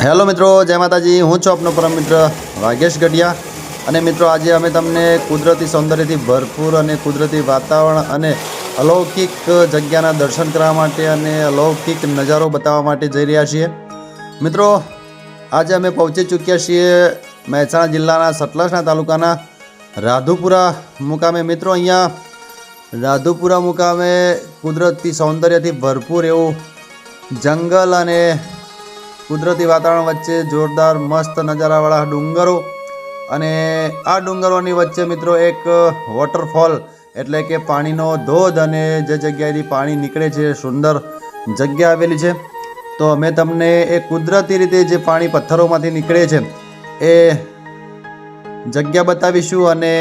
Hello મિત્રો, જય માતાજી। હું છું આપનો પરમ મિત્ર વાગેશ ગઢિયા। અને મિત્રો આજે અમે તમને કુદરતી સૌંદર્યથી ભરપૂર અને કુદરતી વાતાવરણ અને અલૌકિક જગ્યાના દર્શન કરવા માટે અને અલૌકિક નજારો બતાવવા માટે જઈ રહ્યા છીએ। મિત્રો આજે અમે પહોંચી ચૂક્યા છીએ મહેસાણા જિલ્લાના સતલાસણા તાલુકાના રાધુપુરા મુકામે। મિત્રો અહીંયા રાધુપુરા મુકામે કુદરતી સૌંદર્યથી ભરપૂર એવું જંગલ અને કુદરતી વાતાવરણ વચ્ચે જોરદાર મસ્ત નજારાવાળા ડુંગરો અને આ ડુંગરોની વચ્ચે મિત્રો એક વોટરફોલ એટલે કે પાણીનો ધોધ અને જે જગ્યાએથી પાણી નીકળે છે સુંદર જગ્યા આવેલી છે। તો અમે તમને એ કુદરતી રીતે જે પાણી પથ્થરોમાંથી નીકળે છે એ જગ્યા બતાવીશું અને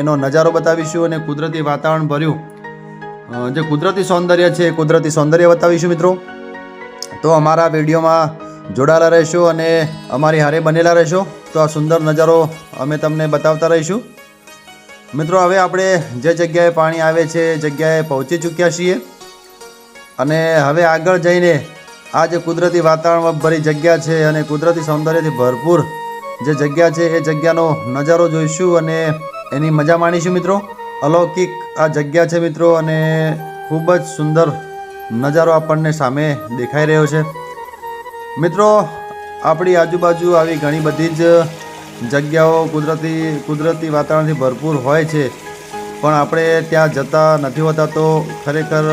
એનો નજારો બતાવીશું અને કુદરતી વાતાવરણ ભર્યું જે કુદરતી સૌંદર્ય છે એ કુદરતી સૌંદર્ય બતાવીશું। મિત્રો તો અમારા વિડીયોમાં જોડાયેલા રહેશો અને અમારી હારે બનેલા રહેશો તો આ સુંદર નજારો અમે તમને બતાવતા રહીશું। મિત્રો હવે આપણે જે જગ્યાએ પાણી આવે છે એ જગ્યાએ પહોંચી ચૂક્યા છીએ અને હવે આગળ જઈને આ જે કુદરતી વાતાવરણ ભરી જગ્યા છે અને કુદરતી સૌંદર્યથી ભરપૂર જે જગ્યા છે એ જગ્યાનો નજારો જોઈશું અને એની મજા માણીશું। મિત્રો અલૌકિક આ જગ્યા છે મિત્રો અને ખૂબ જ સુંદર નજારો આપણને સામે દેખાઈ રહ્યો છે। મિત્રો આપણી આજુબાજુ આવી ઘણી બધી જ જગ્યાઓ કુદરતી વાતાવરણથી ભરપૂર હોય છે પણ આપણે ત્યાં જતા નથી હોતા। તો ખરેખર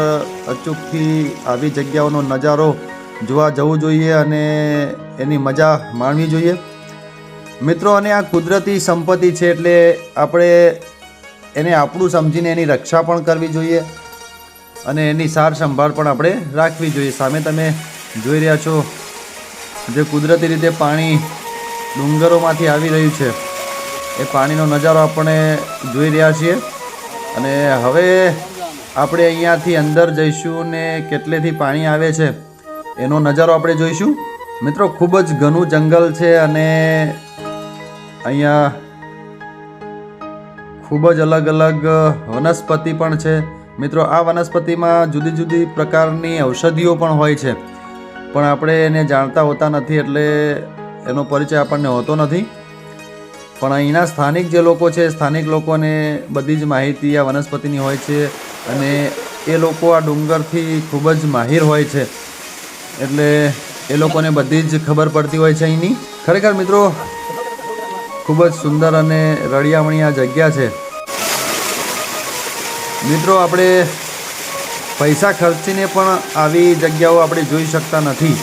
અચૂકથી આવી જગ્યાઓનો નજારો જોવા જવું જોઈએ અને એની મજા માણવી જોઈએ। મિત્રો અને આ કુદરતી સંપત્તિ છે એટલે આપણે એને આપણું સમજીને એની રક્ષા પણ કરવી જોઈએ અને એની સાર સંભાળ પણ આપણે રાખવી જોઈએ। સામે તમે જોઈ રહ્યા છો જે કુદરતી રીતે પાણી ડુંગરોમાંથી આવી રહ્યું છે એ પાણીનો નજારો આપણે જોઈ રહ્યા છીએ અને હવે આપણે અહીંયાથી અંદર જઈશું ને કેટલેથી પાણી આવે છે એનો નજારો આપણે જોઈશું। મિત્રો ખૂબ જ ઘણું જંગલ છે અને અહીંયા ખૂબ જ અલગ અલગ વનસ્પતિ પણ છે। મિત્રો આ વનસ્પતિમાં જુદી જુદી પ્રકારની ઔષધિઓ પણ હોય છે પણ આપણે એને જાણતા હોતા નથી એટલે એનો પરિચય આપણને હોતો નથી। પણ અહીંના સ્થાનિક જે લોકો છે સ્થાનિક લોકોને બધી જ માહિતી આ વનસ્પતિની હોય છે અને એ લોકો આ ડુંગરથી ખૂબ જ માહિર હોય છે એટલે એ લોકોને બધી જ ખબર પડતી હોય છે અહીંની। ખરેખર મિત્રો ખૂબ જ સુંદર અને રળિયામણી આ જગ્યા છે। મિત્રો આપણે પૈસા ખર્ચીને પણ આવી જગ્યાઓ આપણે જોઈ શકતા નથી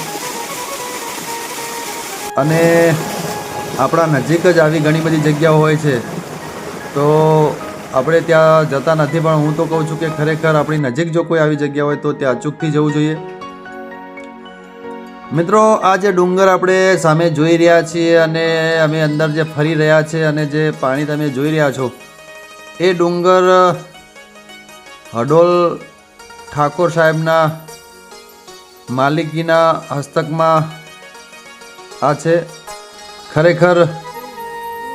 અને આપણા નજીક જ આવી ઘણી બધી જગ્યાઓ હોય છે તો આપણે ત્યાં જતા નથી પણ હું તો કહું છું કે ખરેખર આપણી નજીક જો કોઈ આવી જગ્યા હોય તો ત્યાં અચૂકથી જવું જોઈએ। મિત્રો આ જે ડુંગર આપણે સામે જોઈ રહ્યા છીએ અને અમે અંદર જે ફરી રહ્યા છીએ અને જે પાણી તમે જોઈ રહ્યા છો એ ડુંગર હડોલ ઠાકોર સાહેબના માલિકીના હસ્તકમાં આ છે। ખરેખર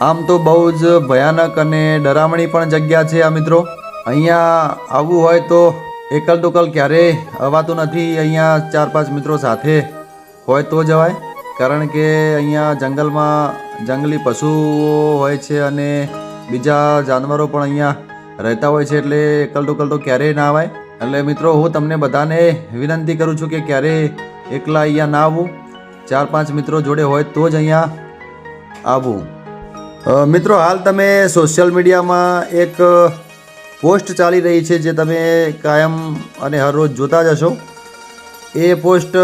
આમ તો બહુ જ ભયાનક અને ડરામણી પણ જગ્યા છે આ મિત્રો। અહીંયા આવવું હોય તો એકલ દોકલ ક્યારેય અવાતું નથી। અહીંયા 4-5 મિત્રો સાથે હોય તો જવાય કારણ કે અહીંયા જંગલમાં જંગલી પશુઓ હોય છે અને બીજા જાનવરો પણ અહીંયા રહેતા હોય છે એટલે એકલ દોકલ તો ક્યારેય ના આવાય। એટલે મિત્રો હું તમને બધાને વિનંતી કરું છું કે ક્યારેય એકલા અહીંયા ના આવવું, 4-5 મિત્રો જોડે હોય તો જ અહીંયા આવવું। મિત્રો હાલ તમે સોશિયલ મીડિયામાં એક પોસ્ટ ચાલી રહી છે જે તમે કાયમ અને હરરોજ જોતા જ હશો। એ પોસ્ટ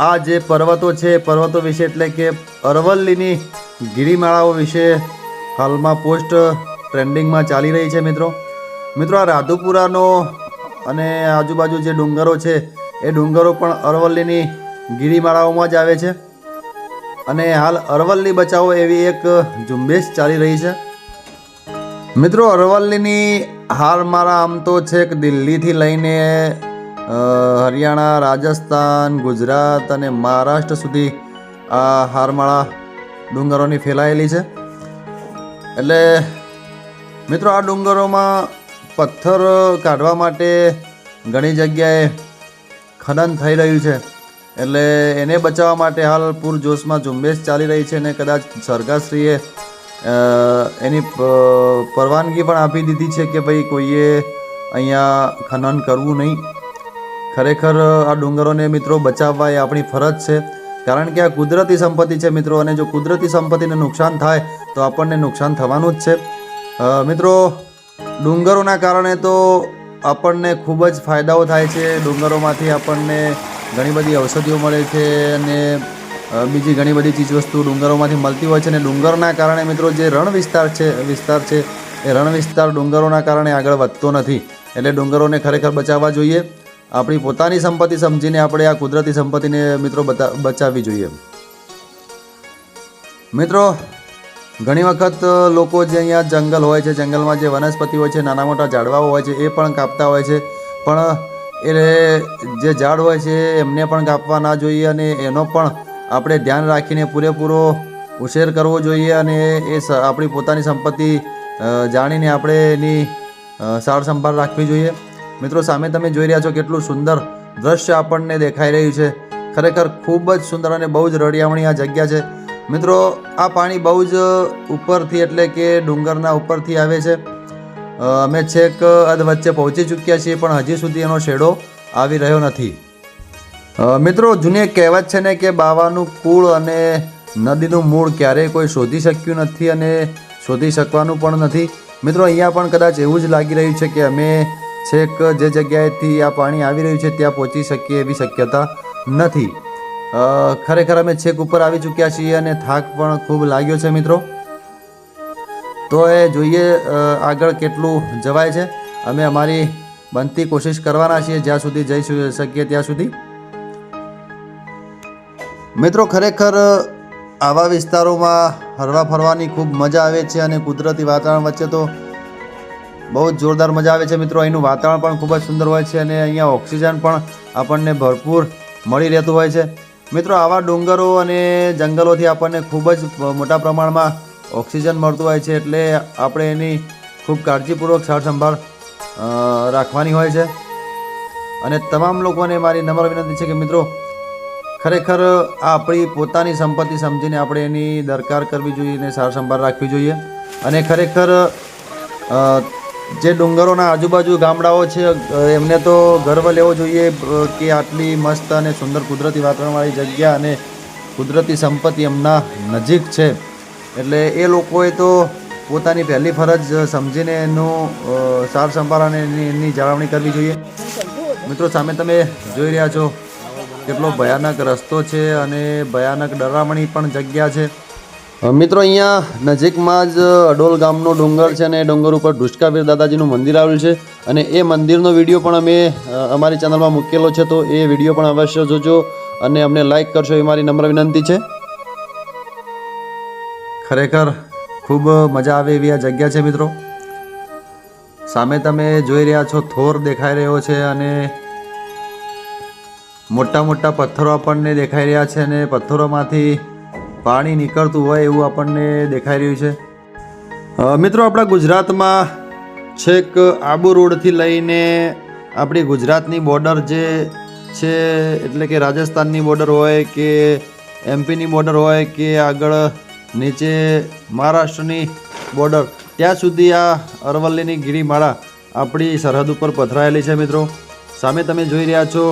આ જે પર્વતો છે પર્વતો વિશે એટલે કે અરવલ્લીની ગિરિમાળાઓ વિશે હાલમાં પોસ્ટ ટ્રેન્ડિંગમાં ચાલી રહી છે। મિત્રો આ રાધુપુરાનો અને આજુબાજુ જે ડુંગરો છે એ ડુંગરો પણ અરવલ્લીની ગિરિમાળાઓમાં જ આવે છે અને હાલ અરવલ્લી બચાવો એવી એક ઝુંબેશ ચાલી રહી છે। મિત્રો અરવલ્લીની હારમાળા આમ તો છેક દિલ્હીથી લઈને હરિયાણા, રાજસ્થાન, ગુજરાત અને મહારાષ્ટ્ર સુધી આ હારમાળા ડુંગરોની ફેલાયેલી છે। એટલે મિત્રો આ ડુંગરોમાં પથ્થર કાઢવા માટે ઘણી જગ્યાએ ખનન થઈ રહ્યું છે એટલે એને બચાવવા માટે હાલ પૂરજોશમાં ઝુંબેશ ચાલી રહી છે અને કદાચ સરકારશ્રીએ એની પરવાનગી પણ આપી દીધી છે કે ભાઈ કોઈએ અહીંયા ખનન કરવું નહીં. ખરેખર આ ડુંગરોને મિત્રો બચાવવા એ આપણી ફરજ છે, કારણ કે આ કુદરતી સંપત્તિ છે મિત્રો, અને જો કુદરતી સંપત્તિને નુકસાન થાય તો આપણને નુકસાન થવાનું જ છે. મિત્રો ડુંગરોના કારણે તો આપણને ખૂબ જ ફાયદાઓ થાય છે. ડુંગરોમાંથી આપણને ઘણી બધી ઔષધિઓ મળે છે અને બીજી ઘણી બધી ચીજવસ્તુ ડુંગરોમાંથી મળતી હોય છે. અને ડુંગરના કારણે મિત્રો જે રણ વિસ્તાર છે એ રણ વિસ્તાર ડુંગરોના કારણે આગળ વધતો નથી. એટલે ડુંગરોને ખરેખર બચાવવા જોઈએ. આપણી પોતાની સંપત્તિ સમજીને આપણે આ કુદરતી સંપત્તિને મિત્રો બચાવવી જોઈએ. મિત્રો ઘણી વખત લોકો જે અહીંયા જંગલ હોય છે, જંગલમાં જે વનસ્પતિ હોય છે, નાના મોટા ઝાડવાઓ હોય છે એ પણ કાપતા હોય છે, પણ એ જે ઝાડ હોય છે એમને પણ કાપવા ના જોઈએ અને એનો પણ આપણે ધ્યાન રાખીને પૂરેપૂરો ઉછેર કરવો જોઈએ અને એ આપણી પોતાની સંપત્તિ જાણીને આપણે એની સાર સંભાળ રાખવી જોઈએ. મિત્રો સામે તમે જોઈ રહ્યા છો કેટલું સુંદર દ્રશ્ય આપણને દેખાઈ રહ્યું છે. ખરેખર ખૂબ જ સુંદર અને બહુ જ રળિયામણી આ જગ્યા છે. મિત્રો આ પાણી બહુ જ ઉપરથી એટલે કે ડુંગરના ઉપરથી આવે છે. અમે છેક અધવચ્ચે પહોંચી ચૂક્યા છીએ પણ હજી સુધી એનો શેડો આવી રહ્યો નથી. મિત્રો જૂની એક કહેવત છે ને કે બાવાનું કુળ અને નદીનું મૂળ ક્યારેય કોઈ શોધી શક્યું નથી અને શોધી શકવાનું પણ નથી. મિત્રો અહીંયા પણ કદાચ એવું જ લાગી રહ્યું છે કે અમે છેક જે જગ્યાએથી આ પાણી આવી રહ્યું છે ત્યાં પહોંચી શકીએ એવી શક્યતા નથી. ખરેખર અમે છેક ઉપર આવી ચૂક્યા છીએ અને થાક પણ ખૂબ લાગ્યો છે મિત્રો. તો એ જોઈએ આગળ કેટલું જવાય છે. અમે અમારી બનતી કોશિશ કરવાના છીએ જ્યાં સુધી જઈ શકીએ ત્યાં સુધી. મિત્રો ખરેખર આવા વિસ્તારોમાં હરવા ફરવાની ખૂબ મજા આવે છે અને કુદરતી વાતાવરણ વચ્ચે તો બહુ જ જોરદાર મજા આવે છે મિત્રો. અહીંનું વાતાવરણ પણ ખૂબ જ સુંદર હોય છે અને અહીંયા ઓક્સિજન પણ આપણને ભરપૂર મળી રહેતું હોય છે. મિત્રો આવા ડુંગરો અને જંગલોથી આપણને ખૂબ જ મોટા પ્રમાણમાં ઓક્સિજન મળતું હોય છે, એટલે આપણે એની ખૂબ કાળજીપૂર્વક સાર સંભાળ રાખવાની હોય છે. અને તમામ લોકોને મારી નમ્ર વિનંતી છે કે મિત્રો ખરેખર આ આપણી પોતાની સંપત્તિ સમજીને આપણે એની દરકાર કરવી જોઈએ અને સાર સંભાળ રાખવી જોઈએ. અને ખરેખર જે ડુંગરોના આજુબાજુ ગામડાઓ છે એમને તો ગર્વ લેવો જોઈએ કે આટલી મસ્ત અને સુંદર કુદરતી વાતાવરણવાળી જગ્યા અને કુદરતી સંપત્તિ એમના નજીક છે. એટલે એ લોકોએ તો પોતાની પહેલી ફરજ સમજીને એનું સાર સંભાળ અને એની જાળવણી કરવી જોઈએ. મિત્રો સામે તમે જોઈ રહ્યા છો કેટલો ભયાનક રસ્તો છે અને ભયાનક ડરામણી પણ જગ્યા છે. મિત્રો અહીંયા નજીકમાં જ અડોલ ગામનો ડુંગર છે અને ડુંગર ઉપર ઢુસકાવીર દાદાજીનું મંદિર આવેલું છે અને એ મંદિરનો વિડીયો પણ અમે અમારી ચેનલમાં મૂકેલો છે, તો એ વિડીયો પણ અવશ્ય જોજો અને અમને લાઈક કરશો એ મારી નમ્ર વિનંતી છે. ખરેખર ખૂબ મજા આવે એવી આ જગ્યા છે મિત્રો. સામે તમે જોઈ રહ્યા છો થોર દેખાઈ રહ્યો છે અને મોટા મોટા પથ્થરો આપણને દેખાઈ રહ્યા છે અને પથ્થરોમાંથી પાણી નીકળતું હોય એવું આપણને દેખાઈ રહ્યું છે. મિત્રો આપણા ગુજરાતમાં છેક આબુ રોડથી લઈને આપણી ગુજરાતની બોર્ડર જે છે એટલે કે રાજસ્થાનની બોર્ડર હોય કે એમપીની બોર્ડર હોય કે આગળ નીચે મહારાષ્ટ્રની બોર્ડર ત્યાં સુધી આ અરવલ્લીની ગિરિમાળા આપણી સરહદ ઉપર પથરાયેલી છે મિત્રો. સામે તમે જોઈ રહ્યા છો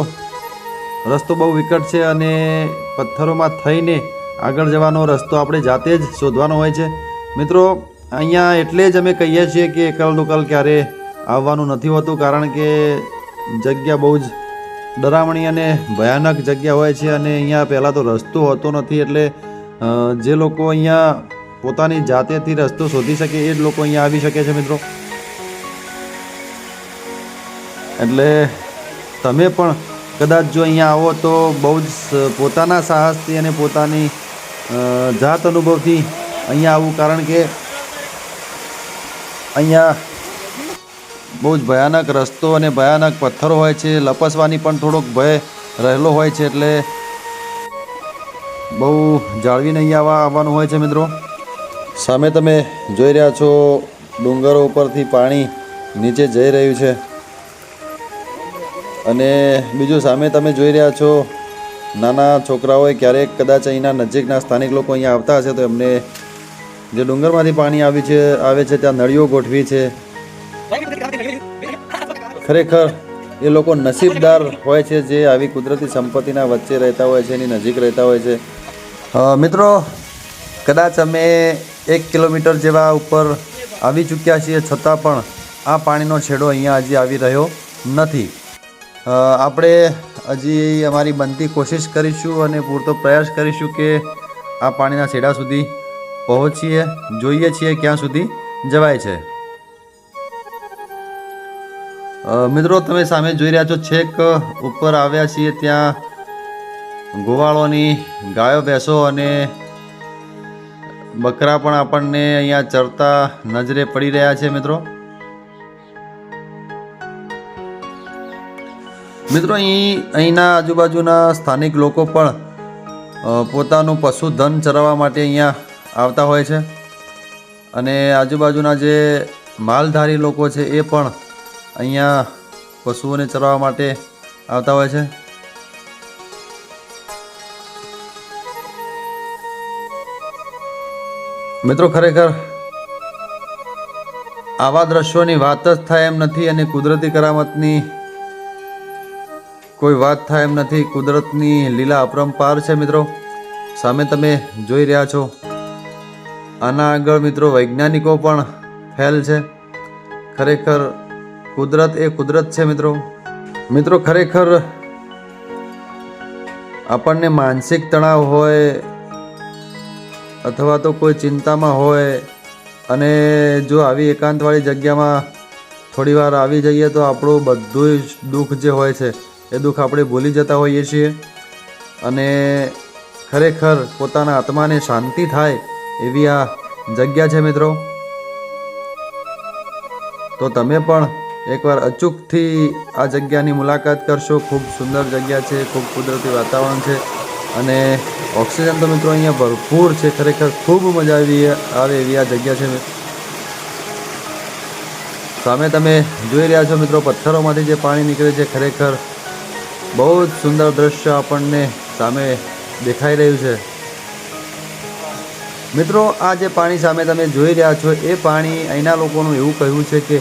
રસ્તો બહુ વિકટ છે અને પથ્થરોમાં થઈને આગળ જવાનો રસ્તો આપણે જાતે જ શોધવાનો હોય છે મિત્રો. અહીંયા એટલે જ અમે કહીએ છીએ કે એકલ દોકલ ક્યારે આવવાનું નથી હોતું, કારણ કે જગ્યા બહુ જ ડરામણી અને ભયાનક જગ્યા હોય છે અને અહીંયા પહેલાં તો રસ્તો હોતો નથી. એટલે જે લોકો અહીંયા પોતાની જાતેથી રસ્તો શોધી શકે એ જ લોકો અહીંયા આવી શકે છે મિત્રો. એટલે તમે પણ કદાચ જો અહીંયા આવો તો બહુ જ પોતાના સાહસથી અને પોતાની જાત અનુભવથી અહીંયા આવવું, કારણ કે અહીંયા બહુ જ ભયાનક રસ્તો અને ભયાનક પથ્થરો હોય છે. લપસવાની પણ થોડોક ભય રહેલો હોય છે, એટલે બહુ જાળવીને અહીંયા આવવાનું હોય છે મિત્રો. સામે તમે જોઈ રહ્યા છો ડુંગરો ઉપરથી પાણી નીચે જઈ રહ્યું છે અને બીજું સામે તમે જોઈ રહ્યા છો નાના છોકરાઓએ ક્યારેક કદાચ અહીંના નજીકના સ્થાનિક લોકો અહીંયા આવતા હશે તો એમને જે ડુંગરમાંથી પાણી આવે છે ત્યાં નળીઓ ગોઠવી છે. ખરેખર એ લોકો નસીબદાર હોય છે જે આવી કુદરતી સંપત્તિના વચ્ચે રહેતા હોય છે, એની નજીક રહેતા હોય છે. મિત્રો, કદાચ અમે 1 કિલોમીટર જેવા ઉપર આવી ચૂક્યા છીએ છતાં પણ આ પાણીનો છેડો અહીંયા હજી આવી રહ્યો નથી. આપણે હજી અમારી બનતી કોશિશ કરીશું અને પૂરતો પ્રયાસ કરીશું કે આ પાણીના છેડા સુધી પહોંચીએ, જોઈએ છીએ ક્યાં સુધી જવાય છે. મિત્રો, તમે સામે જોઈ રહ્યા છો છેક ઉપર આવ્યા છીએ ત્યાં ગોવાળોની ગાયો ભેંસો અને બકરા પણ આપણને અહીંયા ચરતા નજરે પડી રહ્યા છે. મિત્રો, અહીંના આજુબાજુના સ્થાનિક લોકો પણ પોતાનું પશુધન ચરાવવા માટે અહીંયા આવતા હોય છે અને આજુબાજુના જે માલધારી લોકો છે એ પણ અહીંયા પશુઓને ચરાવવા માટે આવતા હોય છે. મિત્રો, ખરેખર આવા દ્રશ્યોની વાત જ થાય એમ નથી અને કુદરતી કરામતની કોઈ વાત થાય એમ નથી. કુદરતની લીલા અપરંપાર છે. મિત્રો, સામે તમે જોઈ રહ્યા છો. આના આગળ મિત્રો વૈજ્ઞાનિકો પણ ફેલ છે. ખરેખર કુદરત એ કુદરત છે. મિત્રો, ખરેખર આપણને માનસિક તણાવ હોય અથવા તો કોઈ ચિંતામાં હોય અને જો આવી એકાંતવાળી જગ્યામાં થોડી વાર આવી જઈએ તો આપણું બધું જ દુઃખ જે હોય છે એ દુઃખ આપણે ભૂલી જતા હોઈએ છીએ અને ખરેખર પોતાના આત્માને શાંતિ થાય એવી આ જગ્યા છે. મિત્રો, તો તમે પણ એકવાર અચૂકથી આ જગ્યાની મુલાકાત કરશો. ખૂબ સુંદર જગ્યા છે, ખૂબ કુદરતી વાતાવરણ છે અને ઓક્સિજન તો મિત્રો અહીંયા ભરપૂર છે. ખરેખર ખૂબ મજા આવે એવી આ જગ્યા છે. સામે તમે જોઈ રહ્યા છો મિત્રો, પથ્થરોમાંથી જે પાણી નીકળે છે, ખરેખર બહુ જ સુંદર દ્રશ્ય આપણને સામે દેખાઈ રહ્યું છે. મિત્રો, આ જે પાણી સામે તમે જોઈ રહ્યા છો એ પાણી અહીંના લોકોનું એવું કહ્યું છે કે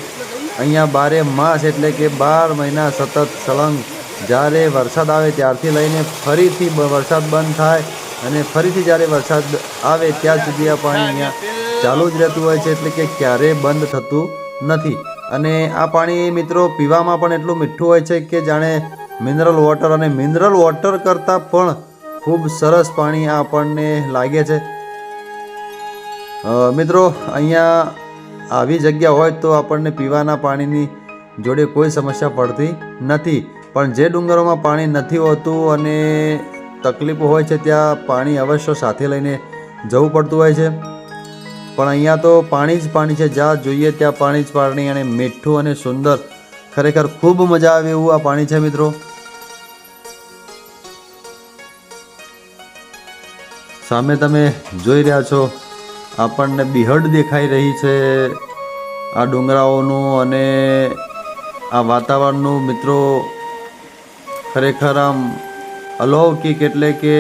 અહીંયા 12 માસ એટલે કે 12 મહિના સતત સળંગ જ્યારે વરસાદ આવે ત્યારથી લઈને ફરીથી વરસાદ બંધ થાય અને ફરીથી જ્યારે વરસાદ આવે ત્યાં સુધી આ પાણી અહીંયા ચાલુ જ રહેતું હોય છે, એટલે કે ક્યારેય બંધ થતું નથી. અને આ પાણી મિત્રો પીવામાં પણ એટલું મીઠું હોય છે કે જાણે મિનરલ વોટર, અને મિનરલ વોટર કરતાં પણ ખૂબ સરસ પાણી આપણને લાગે છે. મિત્રો, અહીંયા આવી જગ્યા હોય તો આપણને પીવાના પાણીની જોડે કોઈ સમસ્યા પડતી નથી. પણ જે ડુંગરોમાં પાણી નથી હોતું અને તકલીફો હોય છે ત્યાં પાણી અવશ્ય સાથે લઈને જવું પડતું હોય છે. પણ અહીંયા તો પાણી જ પાણી છે. જ્યાં જોઈએ ત્યાં પાણી જ પાણી અને મીઠું અને સુંદર. ખરેખર ખૂબ મજા આવે એવું આ પાણી છે. મિત્રો, સામે તમે જોઈ રહ્યા છો આપણને બિહડ દેખાઈ રહી છે આ ડુંગરાઓનું અને આ વાતાવરણનું. મિત્રો, ખરેખર આમ અલૌકિક એટલે કે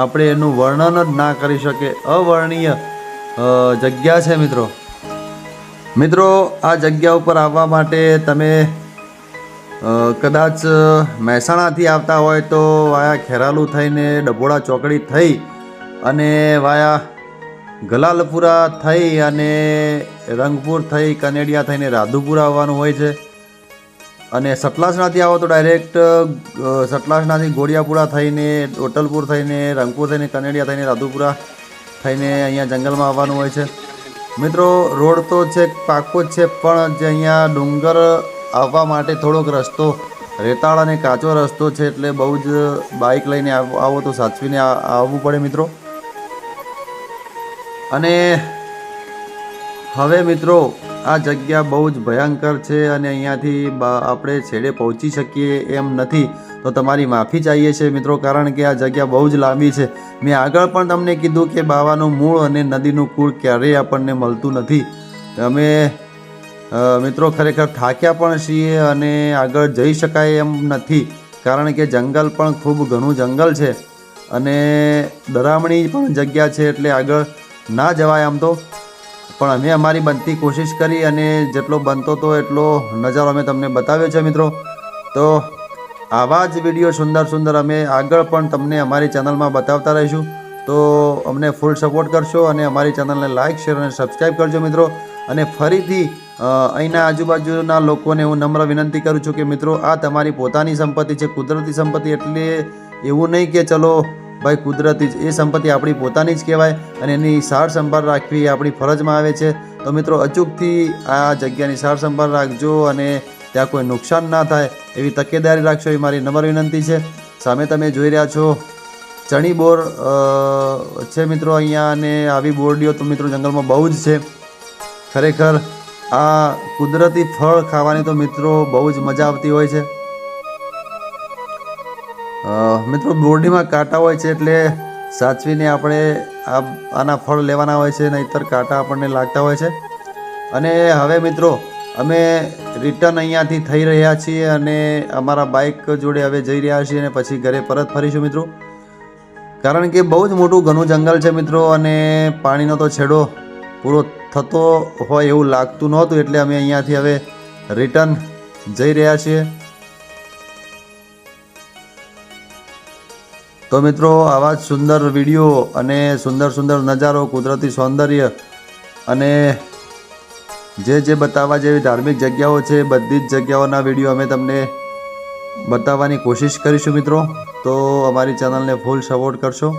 આપણે એનું વર્ણન જ ના કરી શકીએ. અવર્ણનીય જગ્યા છે. મિત્રો, આ જગ્યા ઉપર આવવા માટે તમે કદાચ મહેસાણાથી આવતા હોય તો વાયા ખેરાલુ થઈને ડભોળા ચોકડી થઈ અને વાયા ગલાલપુરા થઈ અને રંગપુર થઈ કનેડિયા થઈને રાધુપુરા આવવાનું હોય છે. અને સતલાસણાથી આવો તો ડાયરેક્ટ સતલાસણાથી ગોળિયાપુરા થઈને ઓટલપુર થઈને રંગપુર થઈને કનેડિયા થઈને રાધુપુરા થઈને અહીંયા જંગલમાં આવવાનું હોય છે. મિત્રો, રોડ તો છે પાકો જ છે, પણ જે અહીંયા ડુંગર આવવા માટે થોડોક રસ્તો રેતાળ અને કાચો રસ્તો છે, એટલે બહુ જ બાઇક લઈને આવો તો સાચવીને આવવું પડે. મિત્રો, અને હવે મિત્રો આ જગ્યા બહુ જ ભયંકર છે અને અહીંયાથી આપણે છેડે પહોંચી શકીએ એમ નથી, તો તમારી માફી ચાહીએ છીએ મિત્રો, કારણ કે આ જગ્યા બહુ જ લાંબી છે. મેં આગળ પણ તમને કીધું કે બાવાનું મૂળ અને નદીનું કૂળ ક્યારેય આપણને મળતું નથી. અમે મિત્રો ખરેખર થાક્યા પણ છીએ અને આગળ જઈ શકાય એમ નથી, કારણ કે જંગલ પણ ખૂબ ઘણું જંગલ છે અને ડરામણી પણ જગ્યા છે, એટલે આગળ ના જવાય આમ તો, પણ અમે અમારી બનતી કોશિશ કરી અને જેટલો બનતો હતો એટલો નજારો અમે તમને બતાવ્યો છે મિત્રો. તો આવા જ વિડીયો સુંદર અમે આગળ પણ તમને અમારી ચેનલમાં બતાવતા રહીશું. તો અમને ફૂલ સપોર્ટ કરશો અને અમારી ચેનલને લાઇક, શેર અને સબસ્ક્રાઈબ કરજો મિત્રો. અને ફરીથી અહીંના આજુબાજુના લોકોને હું નમ્ર વિનંતી કરું છું કે મિત્રો, આ તમારી પોતાની સંપત્તિ છે, કુદરતી સંપત્તિ. એટલે એવું નહીં કે ચલો ભાઈ કુદરતી જ, એ સંપત્તિ આપણી પોતાની જ કહેવાય અને એની સાર સંભાળ રાખવી એ આપણી ફરજમાં આવે છે. તો મિત્રો અચૂકથી આ જગ્યાની સાર સંભાળ રાખજો અને ત્યાં કોઈ નુકસાન ના થાય એવી તકેદારી રાખશો, એ મારી નમ્ર વિનંતી છે. સામે તમે જોઈ રહ્યા છો ચણી બોર છે મિત્રો અહીંયા, અને આવી બોરડીઓ તો મિત્રો જંગલમાં બહુ જ છે. ખરેખર આ કુદરતી ફળ ખાવાની તો મિત્રો બહુ જ મજા આવતી હોય છે. મિત્રો બોરડીમાં કાંટા હોય છે, એટલે સાચવીને આપણે આના ફળ લેવાના હોય છે, નહીંતર કાંટા આપણને લાગતા હોય છે. અને હવે મિત્રો અમે રિટર્ન અહીંયાથી થઈ રહ્યા છીએ અને અમારા બાઇક જોડે હવે જઈ રહ્યા છીએ અને પછી ઘરે પરત ફરીશું મિત્રો. કારણ કે બહુ જ મોટું ઘણું જંગલ છે મિત્રો, અને પાણીનો તો છેડો પૂરો થતો હોય એવું લાગતું નહોતું, એટલે અમે અહીંયાથી હવે રિટર્ન જઈ રહ્યા છીએ. તો મિત્રો આવા જ સુંદર વિડીયો અને સુંદર નજારો, કુદરતી સૌંદર્ય અને જે બતાવવા જેવી ધાર્મિક જગ્યાઓ છે, બધી જ જગ્યાઓના વિડીયો અમે તમને બતાવવાની કોશિશ કરીશું મિત્રો. તો અમારી ચેનલને ફૂલ સપોર્ટ કરશો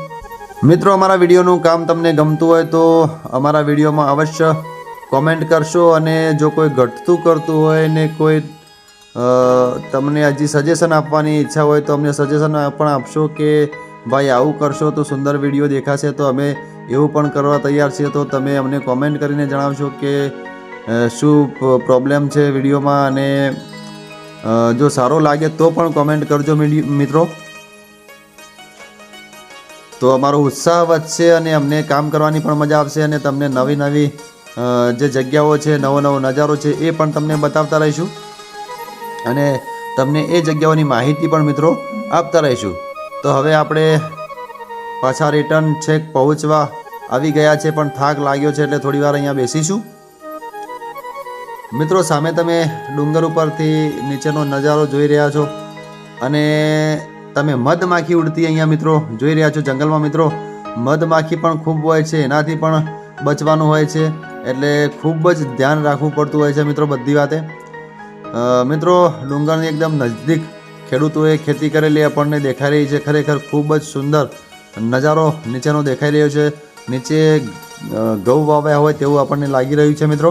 મિત્રો. અમારા વિડીયોનું કામ તમને ગમતું હોય તો અમારા વિડીયોમાં અવશ્ય કોમેન્ટ કરશો, અને જો કોઈ ઘટતું કરતું હોય ને કોઈ તમને હજી સજેશન આપવાની ઈચ્છા હોય તો અમને સજેશન પણ આપશો કે ભાઈ આવું કરશો તો સુંદર વિડીયો દેખાશે. તો અમે એવું પણ કરવા તૈયાર છીએ. તો તમે અમને કોમેન્ટ કરીને જણાવશો કે શું પ્રોબ્લેમ છે વિડીયોમાં, અને જો સારો લાગે તો પણ કોમેન્ટ કરજો મિત્રો. તો અમારો ઉત્સાહ વધશે અને અમને કામ કરવાની પણ મજા આવશે, અને તમને નવી જે જગ્યાઓ છે, નવો નજારો છે એ પણ તમને બતાવતા રહીશું, અને તમને એ જગ્યાઓની માહિતી પણ મિત્રો આપતા રહીશું. તો હવે આપણે પાછા રિટર્ન છેક પહોંચવા આવી ગયા છે, પણ થાક લાગ્યો છે એટલે થોડી વાર અહીંયા બેસીશું મિત્રો. સામે તમે ડુંગર ઉપરથી નીચેનો નજારો જોઈ રહ્યા છો, અને તમે મધમાખી ઉડતી અહીંયા મિત્રો જોઈ રહ્યા છો. જંગલમાં મિત્રો મધમાખી પણ ખૂબ હોય છે, એનાથી પણ બચવાનું હોય છે, એટલે ખૂબ જ ધ્યાન રાખવું પડતું હોય છે મિત્રો બધી વાતે. મિત્રો ડુંગરની એકદમ નજદીક ખેડૂતોએ ખેતી કરેલી આપણને દેખાઈ રહી છે. ખરેખર ખૂબ જ સુંદર નજારો નીચેનો દેખાઈ રહ્યો છે. નીચે ઘઉં વાવ્યા હોય તેવું આપણને લાગી રહ્યું છે મિત્રો.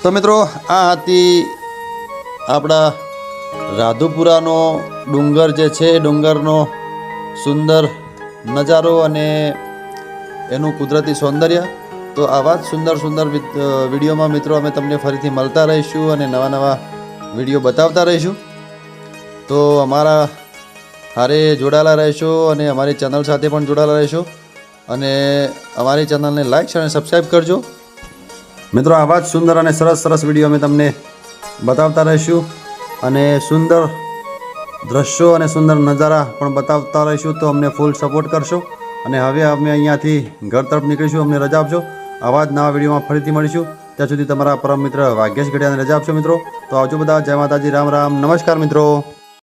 તો મિત્રો આ હતી આપણા રાધુપુરાનો ડુંગર જે છે, ડુંગરનો સુંદર નજારો અને એનું કુદરતી સૌંદર્ય. તો આવા જ સુંદર વિડીયોમાં મિત્રો અમે તમને ફરીથી મળતા રહીશું અને નવા વિડીયો બતાવતા રહીશું. તો અમારા હારે જોડાયેલા રહેશો અને અમારી ચેનલ સાથે પણ જોડાયેલા રહેશો, અને અમારી ચેનલને લાઇક શેર અને સબસ્ક્રાઈબ કરજો મિત્રો. આવા જ સુંદર અને સરસ વિડીયો અમે તમને બતાવતા રહીશું, અને સુંદર દ્રશ્યો અને સુંદર નજારા પણ બતાવતા રહીશું. તો અમને ફૂલ સપોર્ટ કરશો, અને હવે અમે અહીંયાથી ઘર તરફ નીકળીશું. અમને રજા આપજો. આવા જ નવા વિડીયોમાં ફરીથી મળીશું. ત્યાં સુધી તમારા પરમ મિત્ર વાઘેશ ગઢિયાને રજા આપશો મિત્રો. તો આવજો બધા. જય માતાજી, રામ રામ, નમસ્કાર મિત્રો.